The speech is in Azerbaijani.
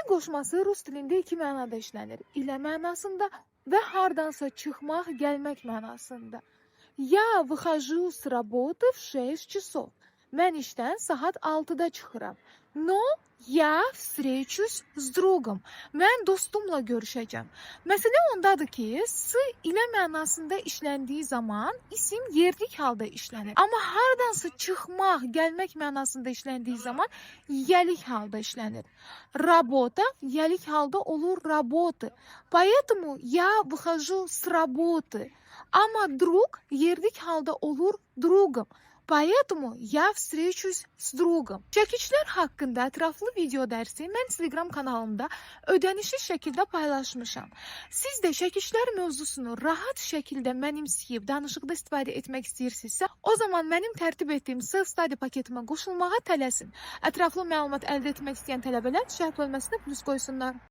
Sı qoşması rus dilində iki mənada işlənir. İlə mənasında və hardansa çıxmaq, gəlmək mənasında. Я выхожу с работы в 6 часов. Mən işdən saat 6-da çıxıram. Но я встречусь с другом. Mən dostumla görüşəcəm. Məsələ ondadır ki, sı ilə mənasında işləndiyi zaman isim yerlik halda işlənir. Amma hardansa çıxmaq, gəlmək mənasında işləndiyi zaman yelik halda işlənir. Работа yelik halda olur работы. Поэтому я выхожу с работы. Amma друг yerlik halda olur другом. Поэтому я встречусь с другом. Çəkişlər haqqında ətraflı video dərsi mən Instagram kanalımda ödənişli şəkildə paylaşmışam. Siz də çəkişlər mövzusunu rahat şəkildə mənimsəyib danışıqda istifadə etmək istəyirsinizsə, o zaman mənim tərtib etdiyim self-study paketimə qoşulmağa tələsin. Ətraflı məlumat əldə etmək istəyən tələbələr şərh bölməsinə plus qoysunlar.